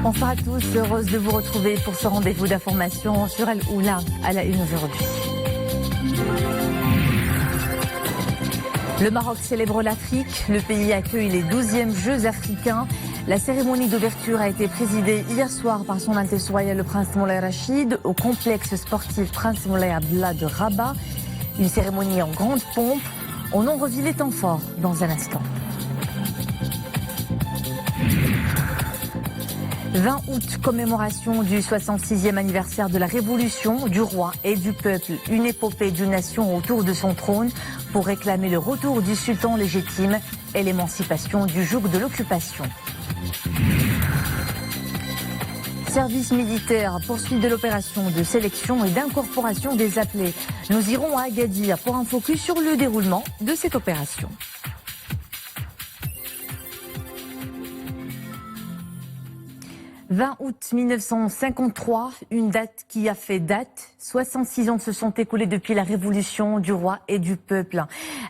Bonsoir à tous, heureuse de vous retrouver pour ce rendez-vous d'information sur Al Oula à la une aujourd'hui. Le Maroc célèbre l'Afrique. Le pays accueille les 12e Jeux africains. La cérémonie d'ouverture a été présidée hier soir par son Altesse Royale le Prince Moulay Rachid au complexe sportif Prince Moulay Abdallah de Rabat. Une cérémonie en grande pompe. On en revit les temps forts dans un instant. 20 août, commémoration du 66e anniversaire de la Révolution, du roi et du peuple, une épopée d'une nation autour de son trône pour réclamer le retour du sultan légitime et l'émancipation du joug de l'occupation. Service militaire, poursuite de l'opération de sélection et d'incorporation des appelés. Nous irons à Agadir pour un focus sur le déroulement de cette opération. 20 août 1953, une date qui a fait date. 66 ans se sont écoulés depuis la révolution du roi et du peuple.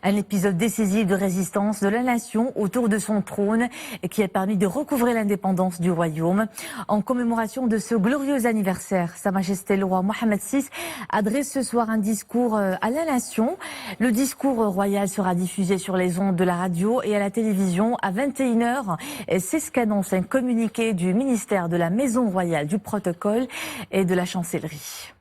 Un épisode décisif de résistance de la nation autour de son trône et qui a permis de recouvrer l'indépendance du royaume. En commémoration de ce glorieux anniversaire, Sa Majesté le roi Mohammed VI adresse ce soir un discours à la nation. Le discours royal sera diffusé sur les ondes de la radio et à la télévision à 21h. C'est ce qu'annonce un communiqué du ministère de la Maison royale du protocole et de la chancellerie.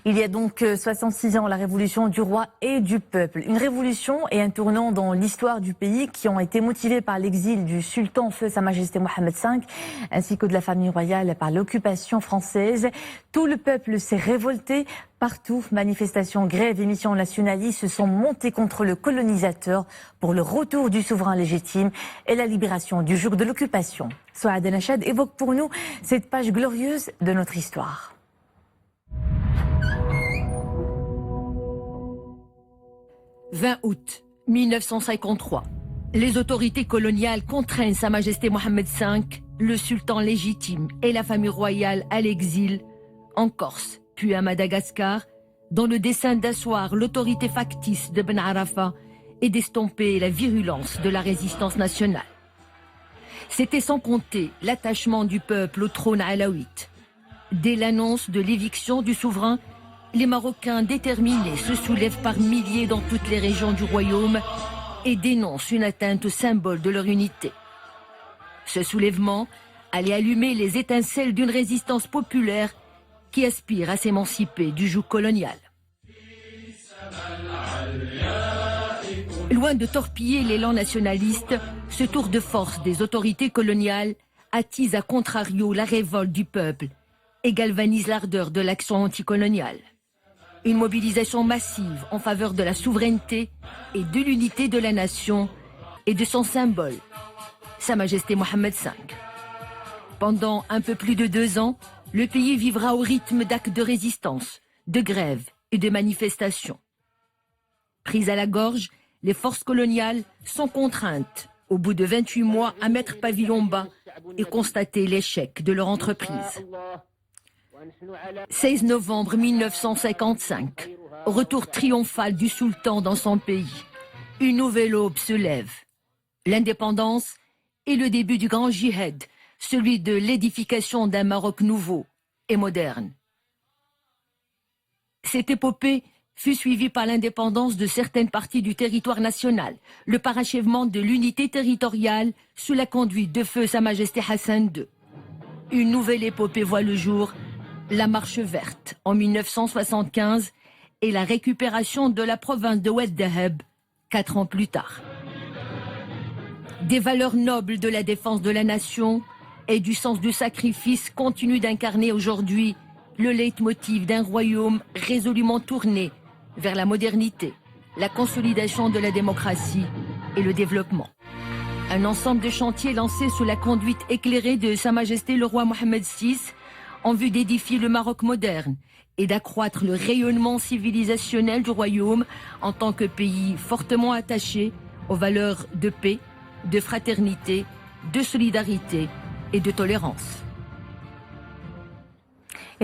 Il y a donc 66 ans, la révolution du roi et du peuple. Une révolution et un tournant dans l'histoire du pays qui ont été motivés par l'exil du sultan feu Sa Majesté Mohammed V ainsi que de la famille royale par l'occupation française. Tout le peuple s'est révolté. Partout, manifestations, grèves et missions nationalistes se sont montées contre le colonisateur pour le retour du souverain légitime et la libération du joug de l'occupation. Souad Nachad évoque pour nous cette page glorieuse de notre histoire. 20 août 1953. Les autorités coloniales contraignent Sa Majesté Mohammed V, le sultan légitime et la famille royale à l'exil en Corse, puis à Madagascar, dans le dessein d'asseoir l'autorité factice de Ben Arafa et d'estomper la virulence de la résistance nationale. C'était sans compter l'attachement du peuple au trône alaouite. Dès l'annonce de l'éviction du souverain, les Marocains déterminés se soulèvent par milliers dans toutes les régions du royaume et dénoncent une atteinte au symbole de leur unité. Ce soulèvement allait allumer les étincelles d'une résistance populaire qui aspire à s'émanciper du joug colonial. Loin de torpiller l'élan nationaliste, ce tour de force des autorités coloniales attise à contrario la révolte du peuple et galvanise l'ardeur de l'action anticoloniale. Une mobilisation massive en faveur de la souveraineté et de l'unité de la nation et de son symbole, Sa Majesté Mohammed V. Pendant un peu plus de 2 ans, le pays vivra au rythme d'actes de résistance, de grèves et de manifestations. Prises à la gorge, les forces coloniales sont contraintes, au bout de 28 mois, à mettre pavillon bas et constater l'échec de leur entreprise. 16 novembre 1955, retour triomphal du sultan dans son pays. Une nouvelle aube se lève. L'indépendance et le début du grand djihad, celui de l'édification d'un Maroc nouveau et moderne. Cette épopée fut suivie par l'indépendance de certaines parties du territoire national, le parachèvement de l'unité territoriale sous la conduite de feu Sa Majesté Hassan II. Une nouvelle épopée voit le jour, la Marche verte en 1975 et la récupération de la province de Oued Dahab 4 ans plus tard. Des valeurs nobles de la défense de la nation et du sens du sacrifice continuent d'incarner aujourd'hui le leitmotiv d'un royaume résolument tourné vers la modernité, la consolidation de la démocratie et le développement. Un ensemble de chantiers lancés sous la conduite éclairée de Sa Majesté le roi Mohammed VI en vue d'édifier le Maroc moderne et d'accroître le rayonnement civilisationnel du royaume en tant que pays fortement attaché aux valeurs de paix, de fraternité, de solidarité et de tolérance.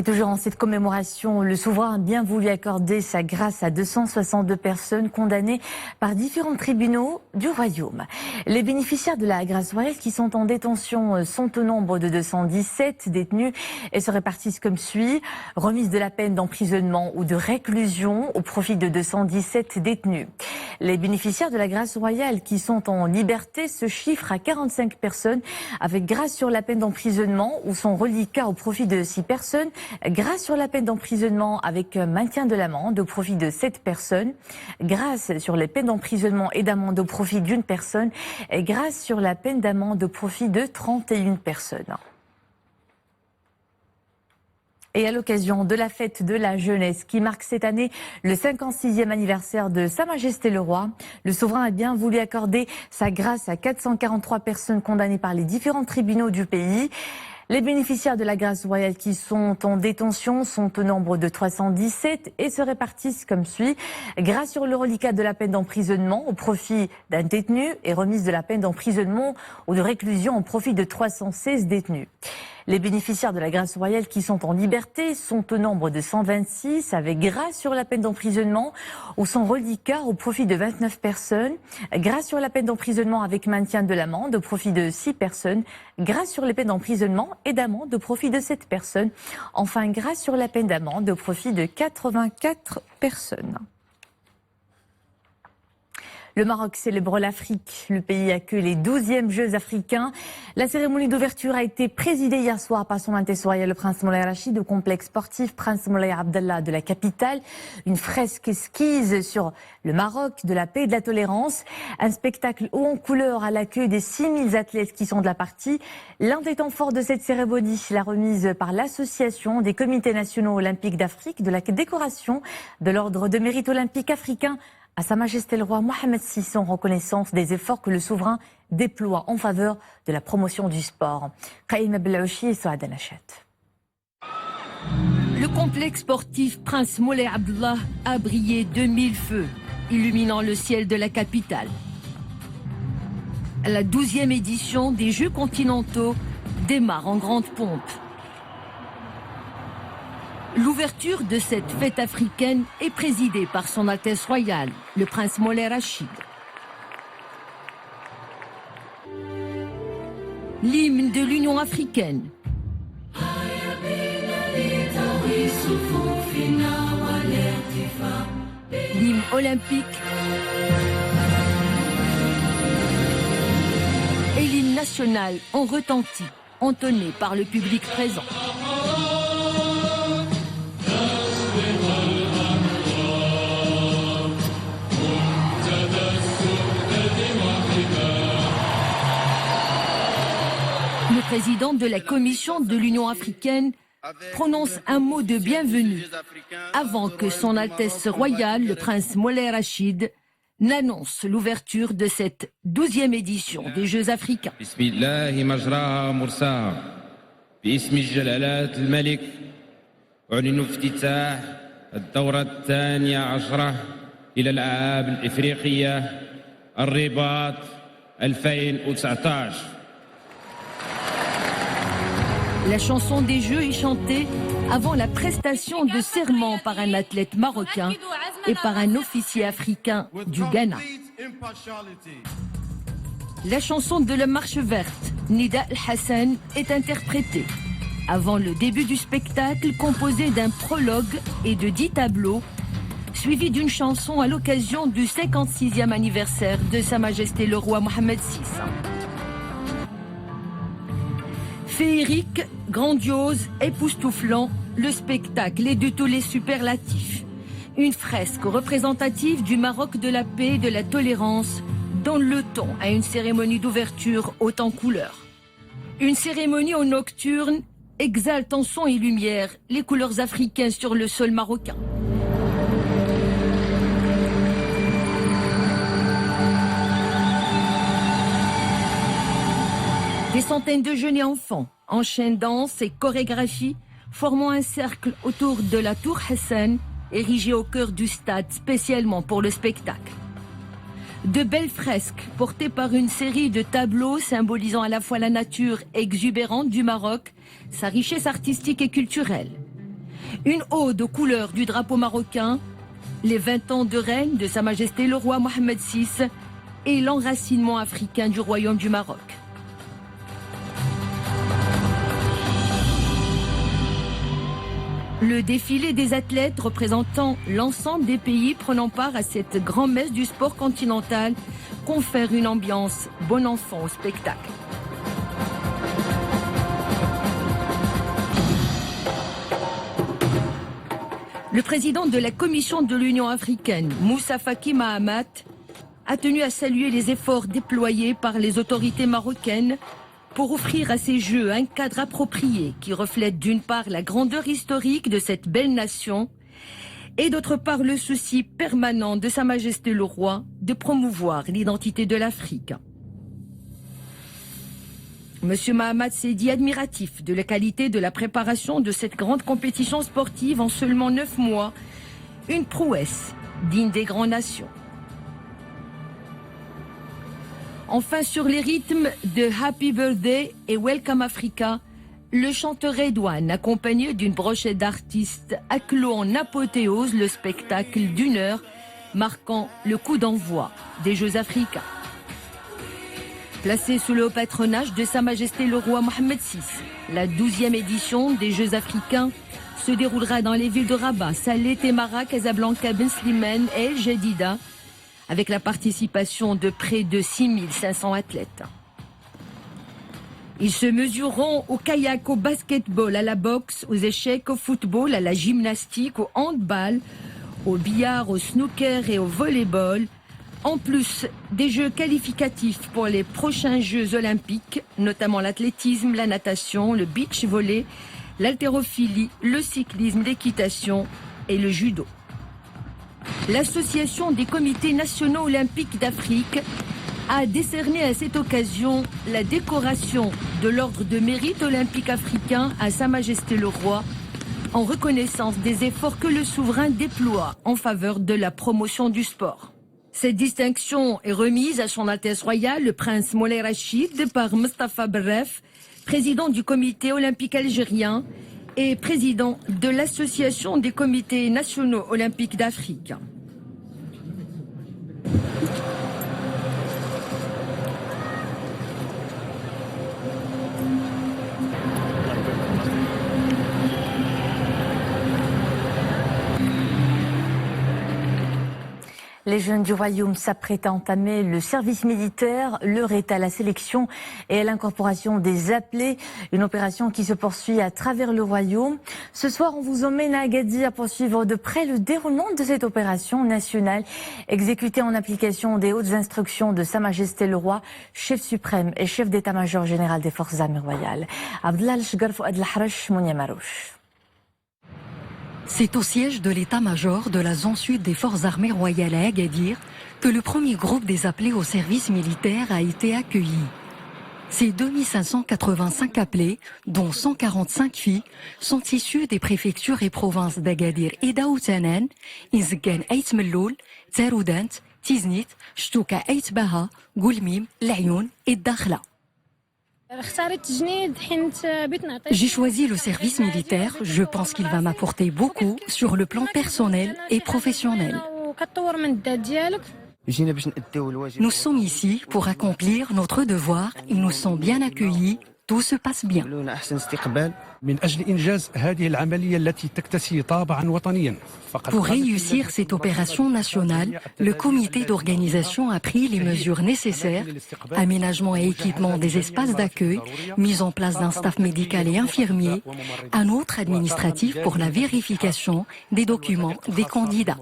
Et toujours en cette commémoration, le souverain a bien voulu accorder sa grâce à 262 personnes condamnées par différents tribunaux du royaume. Les bénéficiaires de la grâce royale qui sont en détention sont au nombre de 217 détenus et se répartissent comme suit. Remise de la peine d'emprisonnement ou de réclusion au profit de 217 détenus. Les bénéficiaires de la grâce royale qui sont en liberté se chiffrent à 45 personnes avec grâce sur la peine d'emprisonnement ou son reliquat au profit de 6 personnes. Grâce sur la peine d'emprisonnement avec maintien de l'amende au profit de 7 personnes, grâce sur les peines d'emprisonnement et d'amende au profit d'une personne et grâce sur la peine d'amende au profit de 31 personnes. Et à l'occasion de la fête de la jeunesse qui marque cette année le 56e anniversaire de Sa Majesté le Roi, le souverain a bien voulu accorder sa grâce à 443 personnes condamnées par les différents tribunaux du pays. Les bénéficiaires de la grâce royale qui sont en détention sont au nombre de 317 et se répartissent comme suit. Grâce sur le reliquat de la peine d'emprisonnement au profit d'un détenu et remise de la peine d'emprisonnement ou de réclusion au profit de 316 détenus. Les bénéficiaires de la grâce royale qui sont en liberté sont au nombre de 126 avec grâce sur la peine d'emprisonnement ou son reliquat au profit de 29 personnes, grâce sur la peine d'emprisonnement avec maintien de l'amende au profit de 6 personnes, grâce sur les peines d'emprisonnement et d'amende au profit de 7 personnes, enfin grâce sur la peine d'amende au profit de 84 personnes. Le Maroc célèbre l'Afrique. Le pays accueille les 12e Jeux africains. La cérémonie d'ouverture a été présidée hier soir par Son Altesse Royale le Prince Moulay Rachid au complexe sportif Prince Moulay Abdallah de la capitale. Une fresque esquisse sur le Maroc, de la paix et de la tolérance. Un spectacle haut en couleur à l'accueil des 6000 athlètes qui sont de la partie. L'un des temps forts de cette cérémonie, la remise par l'Association des comités nationaux olympiques d'Afrique de la décoration de l'ordre de mérite olympique africain à Sa Majesté le Roi Mohamed VI en reconnaissance des efforts que le souverain déploie en faveur de la promotion du sport. Qaïm Belouchi et Souad Anachat. Le complexe sportif Prince Moulay Abdallah a brillé de 1000 feux, illuminant le ciel de la capitale. La 12e édition des Jeux continentaux démarre en grande pompe. L'ouverture de cette fête africaine est présidée par Son Altesse Royale, le Prince Moulay Rachid. L'hymne de l'Union africaine. L'hymne olympique. Et l'hymne national ont retenti, entonné par le public présent. Le président de la Commission de l'Union africaine prononce un mot de bienvenue avant que Son Altesse Royale, le Prince Moulay Rachid, n'annonce l'ouverture de cette 12e édition des Jeux africains. Bismillahi majraha mursaha. باسم الجلالات الملك أعلن افتتاح الدورة الثانية عشرة إلى الألعاب الإفريقية الرباط 2019. La chanson des Jeux est chantée avant la prestation de serment par un athlète marocain et par un officier africain du Ghana. La chanson de la Marche verte, Nida El-Hassan, est interprétée avant le début du spectacle composé d'un prologue et de 10 tableaux, suivi d'une chanson à l'occasion du 56e anniversaire de Sa Majesté le Roi Mohamed VI. Féerique, grandiose, époustouflant, le spectacle est de tous les superlatifs. Une fresque représentative du Maroc de la paix et de la tolérance donne le ton à une cérémonie d'ouverture haute en couleurs. Une cérémonie au nocturne exalte en son et lumière les couleurs africaines sur le sol marocain. Des centaines de jeunes et enfants enchaînent danse et chorégraphie, formant un cercle autour de la tour Hassan, érigée au cœur du stade spécialement pour le spectacle. De belles fresques portées par une série de tableaux symbolisant à la fois la nature exubérante du Maroc, sa richesse artistique et culturelle. Une ode aux couleurs du drapeau marocain, les 20 ans de règne de Sa Majesté le roi Mohamed VI et l'enracinement africain du Royaume du Maroc. Le défilé des athlètes représentant l'ensemble des pays prenant part à cette grand-messe du sport continental confère une ambiance bon enfant au spectacle. Le président de la Commission de l'Union africaine, Moussa Faki Mahamat, a tenu à saluer les efforts déployés par les autorités marocaines pour offrir à ces Jeux un cadre approprié qui reflète d'une part la grandeur historique de cette belle nation et d'autre part le souci permanent de Sa Majesté le Roi de promouvoir l'identité de l'Afrique. Monsieur Mahamat s'est dit admiratif de la qualité de la préparation de cette grande compétition sportive en seulement 9 mois, une prouesse digne des grandes nations. Enfin, sur les rythmes de Happy Birthday et Welcome Africa, le chanteur Redouane, accompagné d'une brochette d'artistes, a clos en apothéose le spectacle d'1 heure, marquant le coup d'envoi des Jeux africains. Placé sous le haut patronage de Sa Majesté le roi Mohamed VI, la 12e édition des Jeux africains se déroulera dans les villes de Rabat, Salé, Temara, Casablanca, Ben Slimane et El Jadida, avec la participation de près de 6500 athlètes. Ils se mesureront au kayak, au basketball, à la boxe, aux échecs, au football, à la gymnastique, au handball, au billard, au snooker et au volleyball, en plus des Jeux qualificatifs pour les prochains Jeux olympiques, notamment l'athlétisme, la natation, le beach volley, l'haltérophilie, le cyclisme, l'équitation et le judo. L'Association des comités nationaux olympiques d'Afrique a décerné à cette occasion la décoration de l'Ordre de mérite olympique africain à Sa Majesté le Roi, en reconnaissance des efforts que le souverain déploie en faveur de la promotion du sport. Cette distinction est remise à Son Altesse Royale, le prince Moulay Rachid, par Mustafa Berref, président du comité olympique algérien et président de l'Association des comités nationaux olympiques d'Afrique. Les jeunes du Royaume s'apprêtent à entamer le service militaire. L'heure est à la sélection et à l'incorporation des appelés. Une opération qui se poursuit à travers le Royaume. Ce soir, on vous emmène à Agadir pour suivre de près le déroulement de cette opération nationale exécutée en application des hautes instructions de Sa Majesté le Roi, chef suprême et chef d'état-major général des forces armées royales. Abdallah Al-Shgar Fouad Al-Harash, Mounia Marouche. C'est au siège de l'état-major de la zone sud des forces armées royales à Agadir que le premier groupe des appelés au service militaire a été accueilli. Ces 2585 appelés, dont 145 filles, sont issus des préfectures et provinces d'Agadir et d'Aoutanan, Izgan Ait Melloul, Tsaroudant, Tiznit, Chtouka Ait Baha, Goulmim, Layoun et Dakhla. J'ai choisi le service militaire, je pense qu'il va m'apporter beaucoup sur le plan personnel et professionnel. Nous sommes ici pour accomplir notre devoir, ils nous sont bien accueillis, tout se passe bien. Pour réussir cette opération nationale, le comité d'organisation a pris les mesures nécessaires, aménagement et équipement des espaces d'accueil, mise en place d'un staff médical et infirmier, un autre administratif pour la vérification des documents des candidats.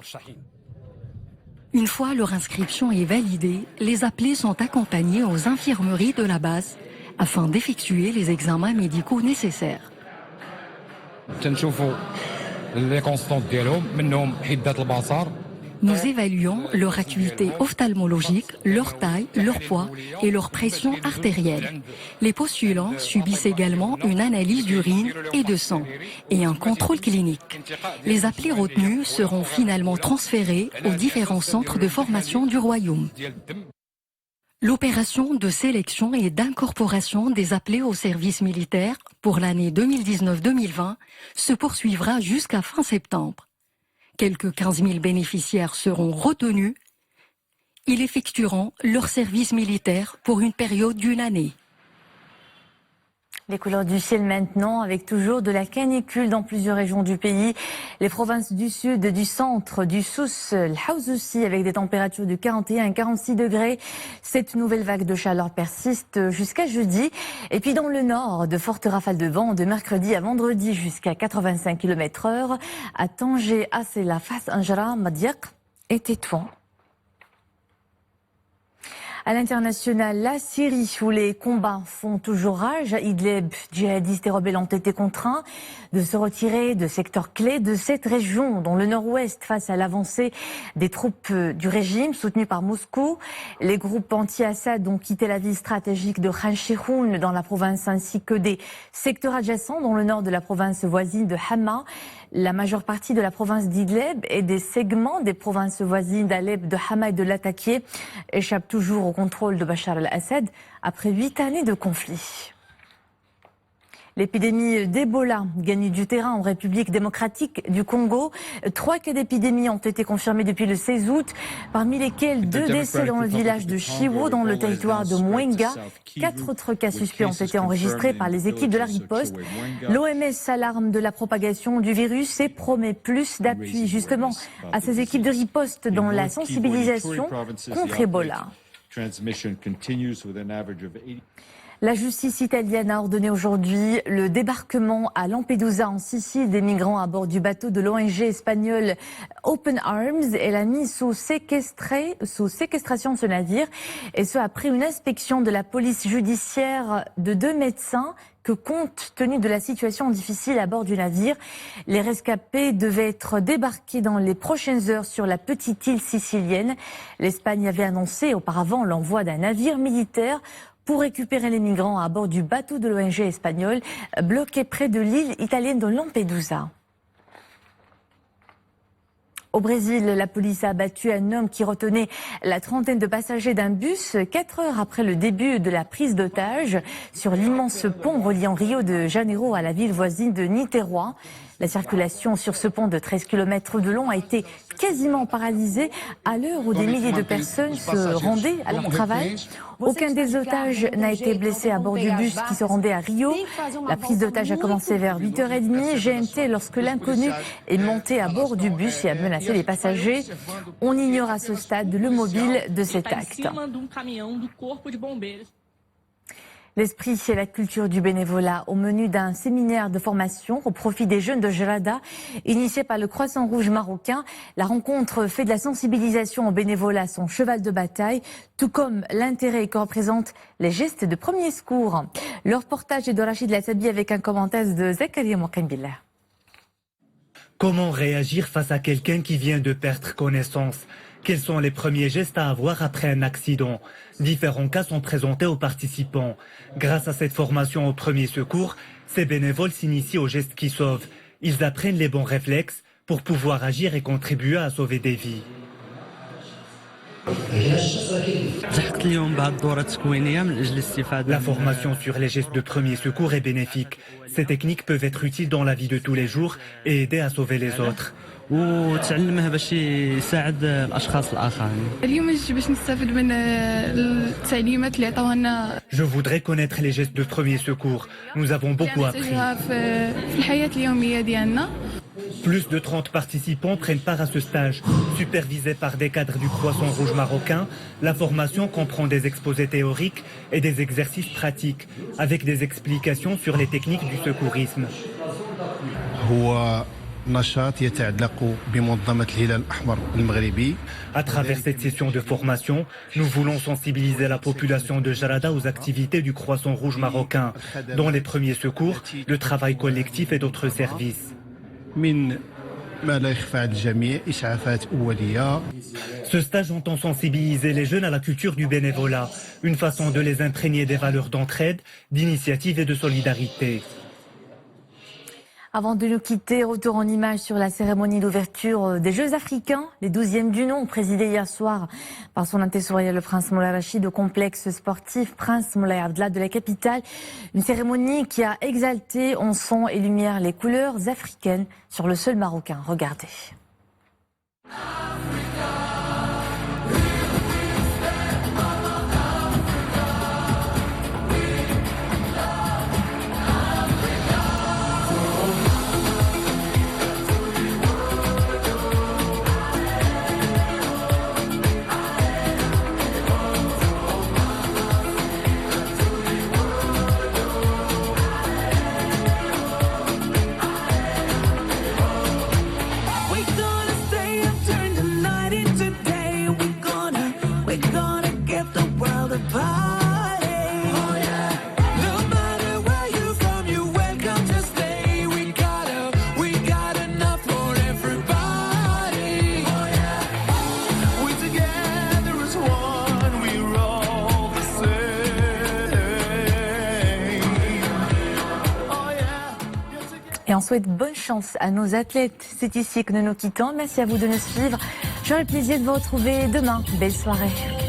Une fois leur inscription est validée, les appelés sont accompagnés aux infirmeries de la base afin d'effectuer les examens médicaux nécessaires. Nous évaluons leur acuité ophtalmologique, leur taille, leur poids et leur pression artérielle. Les postulants subissent également une analyse d'urine et de sang et un contrôle clinique. Les appelés retenus seront finalement transférés aux différents centres de formation du Royaume. L'opération de sélection et d'incorporation des appelés au service militaire pour l'année 2019-2020 se poursuivra jusqu'à fin septembre. Quelques 15 000 bénéficiaires seront retenus. Ils effectueront leur service militaire pour une période d'une année. Les couleurs du ciel maintenant, avec toujours de la canicule dans plusieurs régions du pays. Les provinces du sud, du centre, du Souss, le Haouz aussi, avec des températures de 41 à 46 degrés. Cette nouvelle vague de chaleur persiste jusqu'à jeudi. Et puis dans le nord, de fortes rafales de vent de mercredi à vendredi jusqu'à 85 km/h. À Tanger, Assela, Fas, Anjara, Madiaq et Tétouan. À l'international, la Syrie, où les combats font toujours rage, Idlib, djihadistes et rebelles ont été contraints de se retirer de secteurs clés de cette région, dans le nord-ouest, face à l'avancée des troupes du régime soutenues par Moscou. Les groupes anti-Assad ont quitté la ville stratégique de Khan Sheikhoun dans la province, ainsi que des secteurs adjacents dans le nord de la province voisine de Hama. La majeure partie de la province d'Idlib et des segments des provinces voisines d'Alep, de Hama et de Latakia échappent toujours au contrôle de Bachar el-Assad après 8 années de conflit. L'épidémie d'Ebola gagne du terrain en République démocratique du Congo. 3 cas d'épidémie ont été confirmés depuis le 16 août, parmi lesquels 2 décès dans le village de Chiwo, dans le territoire de Mwenga. 4 autres cas suspects ont été enregistrés par les équipes de la riposte. L'OMS s'alarme de la propagation du virus et promet plus d'appui justement à ces équipes de riposte dans la sensibilisation contre Ebola. La justice italienne a ordonné aujourd'hui le débarquement à Lampedusa en Sicile des migrants à bord du bateau de l'ONG espagnole Open Arms. Elle a mis sous séquestration ce navire, et ce après une inspection de la police judiciaire de 2 médecins que, compte tenu de la situation difficile à bord du navire, les rescapés devaient être débarqués dans les prochaines heures sur la petite île sicilienne. L'Espagne avait annoncé auparavant l'envoi d'un navire militaire pour récupérer les migrants à bord du bateau de l'ONG espagnole bloqué près de l'île italienne de Lampedusa. Au Brésil, la police a abattu un homme qui retenait la trentaine de passagers d'un bus 4 heures après le début de la prise d'otages sur l'immense pont reliant Rio de Janeiro à la ville voisine de Niterói. La circulation sur ce pont de 13 km de long a été quasiment paralysée à l'heure où des milliers de personnes se rendaient à leur travail. Aucun des otages n'a été blessé à bord du bus qui se rendait à Rio. La prise d'otages a commencé vers 8h30 GMT lorsque l'inconnu est monté à bord du bus et a menacé les passagers. On ignore à ce stade le mobile de cet acte. L'esprit et la culture du bénévolat au menu d'un séminaire de formation au profit des jeunes de Jarada, initié par le Croissant Rouge marocain. La rencontre fait de la sensibilisation au bénévolat son cheval de bataille, tout comme l'intérêt que représentent les gestes de premier secours. Le reportage est de Rachid Lassabi avec un commentaire de Zakaria Moukambillah. Comment réagir face à quelqu'un qui vient de perdre connaissance ? Quels sont les premiers gestes à avoir après un accident? Différents cas sont présentés aux participants. Grâce à cette formation au premier secours, ces bénévoles s'initient aux gestes qui sauvent. Ils apprennent les bons réflexes pour pouvoir agir et contribuer à sauver des vies. La formation sur les gestes de premier secours est bénéfique. Ces techniques peuvent être utiles dans la vie de tous les jours et aider à sauver les autres. Je voudrais connaître les gestes de premier secours. Nous avons beaucoup appris. Plus de 30 participants prennent part à ce stage. Supervisé par des cadres du Croissant Rouge marocain, la formation comprend des exposés théoriques et des exercices pratiques, avec des explications sur les techniques du secourisme. À travers cette session de formation, nous voulons sensibiliser la population de Jarada aux activités du Croissant Rouge marocain, dont les premiers secours, le travail collectif et d'autres services. Ce stage entend sensibiliser les jeunes à la culture du bénévolat, une façon de les imprégner des valeurs d'entraide, d'initiative et de solidarité. Avant de nous quitter, retour en images sur la cérémonie d'ouverture des Jeux africains, les 12e du nom, présidés hier soir par son Altesse royale le Prince Moulay Rachid au complexe sportif Prince Moulay Abdallah de la capitale. Une cérémonie qui a exalté en son et lumière les couleurs africaines sur le sol marocain. Regardez. Et on souhaite bonne chance à nos athlètes. C'est ici que nous nous quittons. Merci à vous de nous suivre. J'aurai le plaisir de vous retrouver demain. Belle soirée.